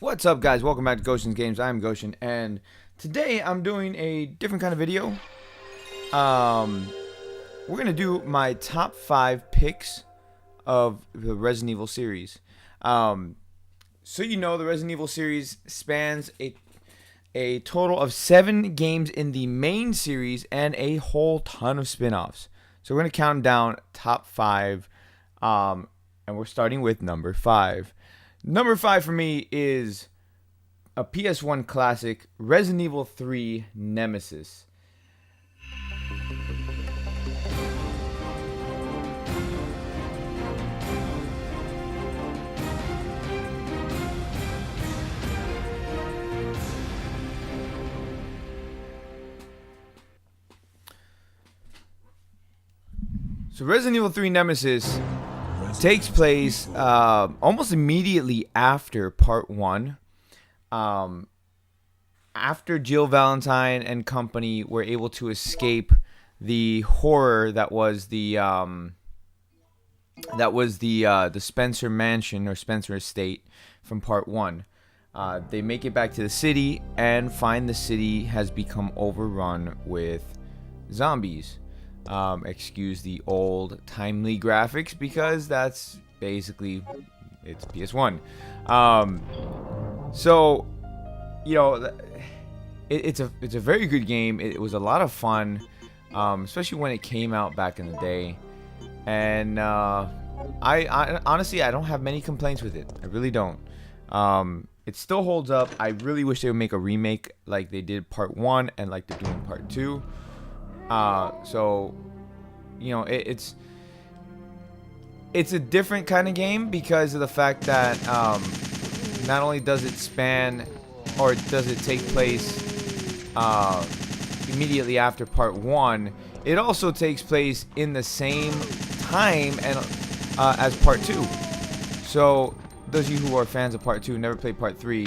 What's up, guys? Welcome back to Goshen's Games. I'm Goshen, and today I'm doing a different kind of video. We're gonna do my top 5 picks of the Resident Evil series. So the Resident Evil series spans a total of 7 games in the main series and a whole ton of spin-offs. So we're gonna count down top 5, and we're starting with number 5. Number 5 for me is a PS1 classic, Resident Evil 3 Nemesis. So Resident Evil 3 Nemesis takes place almost immediately after Part 1. After Jill Valentine and company were able to escape the horror that was the Spencer Mansion or Spencer Estate from Part 1. They make it back to the city and find the city has become overrun with zombies. Excuse the old timely graphics because that's basically it's PS1. So it's a very good game. It was a lot of fun, especially when it came out back in the day. And I honestly I don't have many complaints with it. I really don't. It still holds up. I really wish they would make a remake like they did Part 1 and like they're doing Part 2. It's a different kind of game because of the fact that not only does it span or does it take place immediately after Part 1, it also takes place in the same time and as Part 2. So those of you who are fans of Part 2 never played Part 3,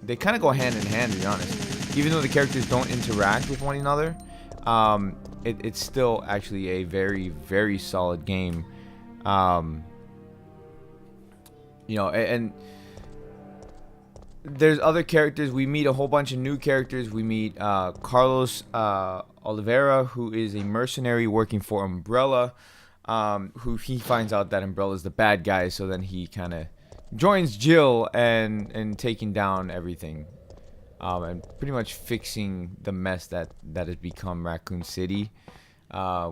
they kind of go hand in hand, to be honest. Even though the characters don't interact with one another, it's still actually a very, very solid game. And there's other characters. We meet a whole bunch of new characters. We meet Carlos Oliveira, who is a mercenary working for Umbrella, who he finds out that Umbrella is the bad guy, so then he kind of joins Jill and taking down everything. And pretty much fixing the mess that has become Raccoon City,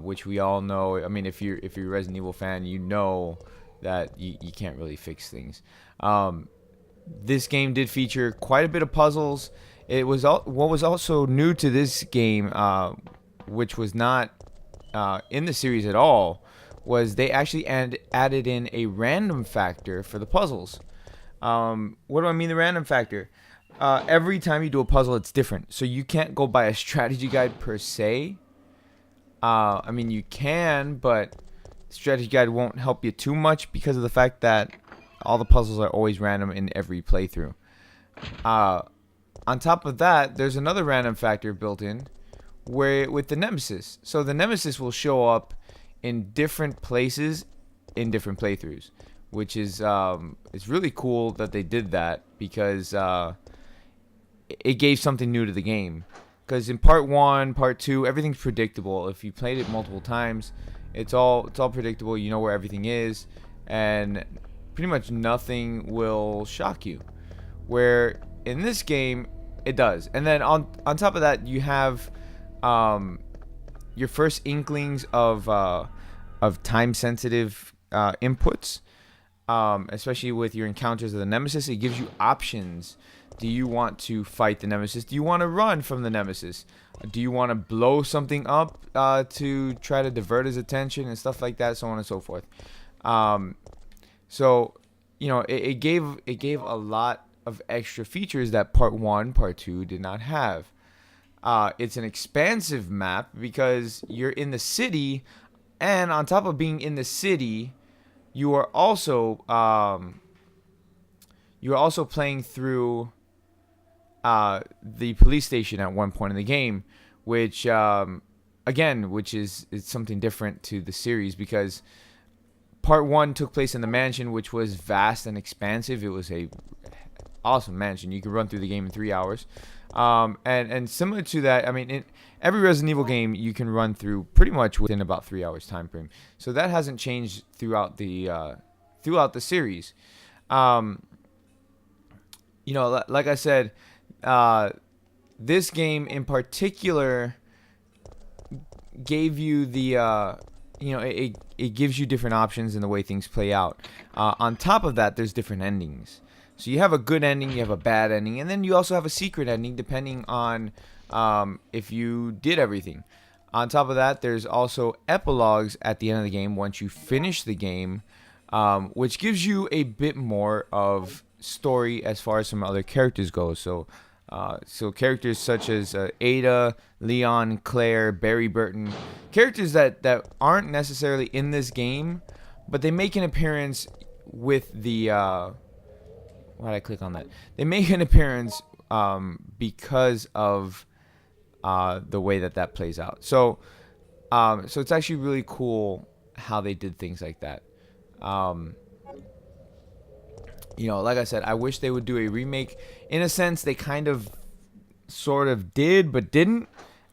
which we all know. I mean, if you're a Resident Evil fan, you know that you can't really fix things. This game did feature quite a bit of puzzles. It was what was also new to this game, which was not in the series at all, was they actually added in a random factor for the puzzles. What do I mean the random factor? Every time you do a puzzle, it's different. So you can't go by a strategy guide per se. I mean, you can, but strategy guide won't help you too much because of the fact that all the puzzles are always random in every playthrough. On top of that, there's another random factor built in with the Nemesis. So the Nemesis will show up in different places in different playthroughs, which is it's really cool that they did that because it gave something new to the game. Because in Part 1, Part 2, everything's predictable. If you played it multiple times, it's all predictable. You know where everything is, and pretty much nothing will shock you. Where in this game, it does. And then on top of that, you have your first inklings of time-sensitive inputs, especially with your encounters of the Nemesis. It gives you options. Do you want to fight the Nemesis? Do you want to run from the Nemesis? Do you want to blow something up to try to divert his attention and stuff like that, so on and so forth. It gave a lot of extra features that Part 1, Part 2 did not have. It's an expansive map because you're in the city, and on top of being in the city, you are also playing through the police station at one point in the game, which is something different to the series because Part 1 took place in the mansion, which was vast and expansive. It was a awesome mansion. You can run through the game in 3 hours. And similar to that, I mean, in every Resident Evil game, you can run through pretty much within about 3 hours time frame. So that hasn't changed throughout the series. Um, like I said, this game in particular gave you it gives you different options in the way things play out. On top of that, there's different endings. So you have a good ending, you have a bad ending, and then you also have a secret ending depending on if you did everything. On top of that, there's also epilogues at the end of the game once you finish the game, which gives you a bit more of story as far as some other characters go. So characters such as Ada, Leon, Claire, Barry Burton, characters that aren't necessarily in this game, but they make an appearance with the. Why did I click on that? They make an appearance because of the way that plays out. So it's actually really cool how they did things like that. Like I said, I wish they would do a remake. In a sense, they kind of, sort of did, but didn't.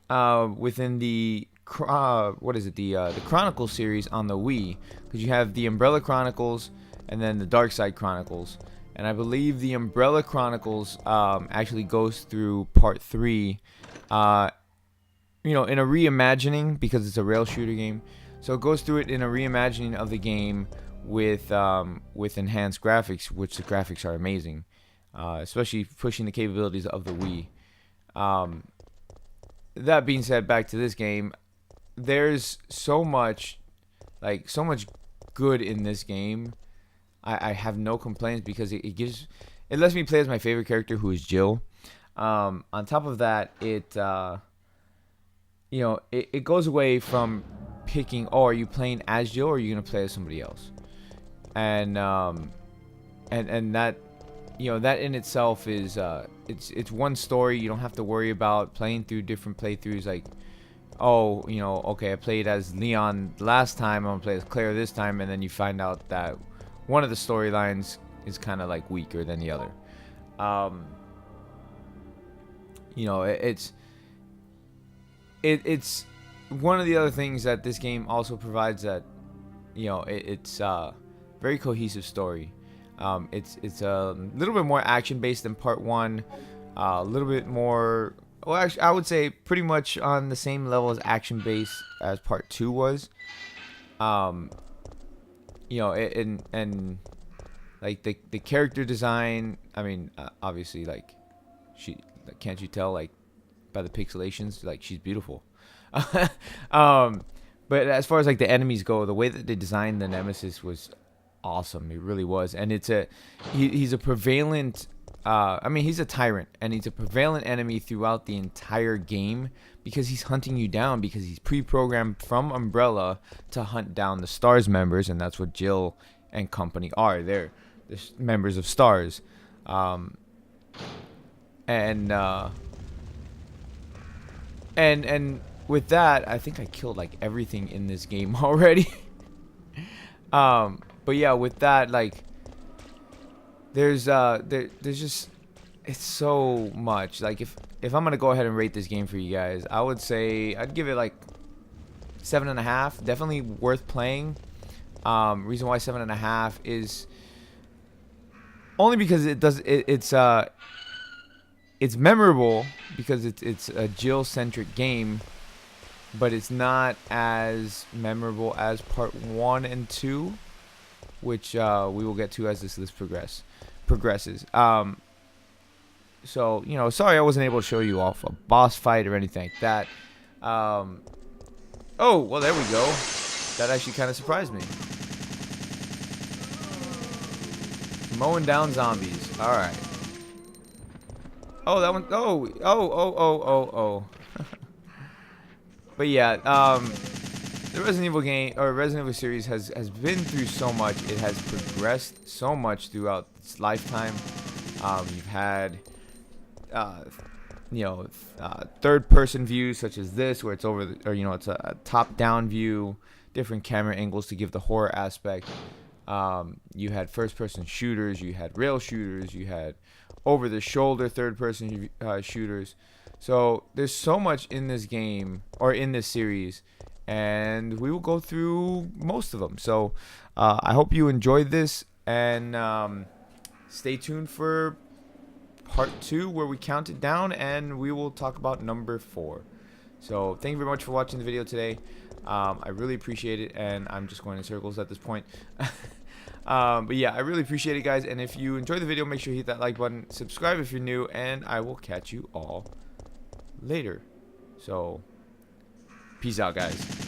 Within the the Chronicles series on the Wii, because you have the Umbrella Chronicles and then the Dark Side Chronicles, and I believe the Umbrella Chronicles actually goes through part 3. In a reimagining, because it's a rail shooter game, so it goes through it in a reimagining of the game with enhanced graphics, which the graphics are amazing, especially pushing the capabilities of the Wii. That being said, back to this game, there's so much good in this game. I have no complaints because it lets me play as my favorite character, who is Jill. On top of that, it goes away from picking, are you playing as Jill or are you gonna play as somebody else? And that that in itself is it's one story. You don't have to worry about playing through different playthroughs, like, okay, I played as Leon last time, I'm gonna play as Claire this time, and then you find out that one of the storylines is kind of like weaker than the other. It's one of the other things that this game also provides, that it's very cohesive story. It's a little bit more action based than part 1, a little bit more, well, actually, I would say pretty much on the same level as action based as part 2 was. And like the character design, I mean, obviously, like, can't you tell, like, by the pixelations, like, she's beautiful. But as far as like the enemies go, the way that they designed the Nemesis was awesome. It really was. And he's a prevalent, he's a tyrant, and he's a prevalent enemy throughout the entire game, because he's hunting you down, because he's pre-programmed from Umbrella to hunt down the STARS members, and that's what Jill and company are. They're members of STARS. And with that, I think I killed like everything in this game already. But yeah, with that, like, there's just, it's so much. Like, if I'm gonna go ahead and rate this game for you guys, I would say I'd give it like 7.5. Definitely worth playing. Reason why 7.5 is only because it's memorable, because it's a Jill-centric game, but it's not as memorable as part 1 and 2, which we will get to as this list progresses. So, sorry I wasn't able to show you off a boss fight or anything like that. Oh, well, there we go. That actually kind of surprised me. Mowing down zombies. All right. Oh, that one. Oh. But yeah, the Resident Evil game, or Resident Evil series, has been through so much. It has progressed so much throughout its lifetime. You've had, third-person views such as this, where it's it's a top-down view, different camera angles to give the horror aspect. You had first-person shooters, you had rail shooters, you had over-the-shoulder third-person shooters. So there's so much in this game, or in this series, and we will go through most of them. So I hope you enjoyed this, and stay tuned for part 2 where we count it down, and we will talk about number 4. So thank you very much for watching the video today. I really appreciate it, and I'm just going in circles at this point. But yeah, I really appreciate it, guys, and if you enjoyed the video, make sure you hit that like button, subscribe if you're new, and I will catch you all later. So peace out, guys.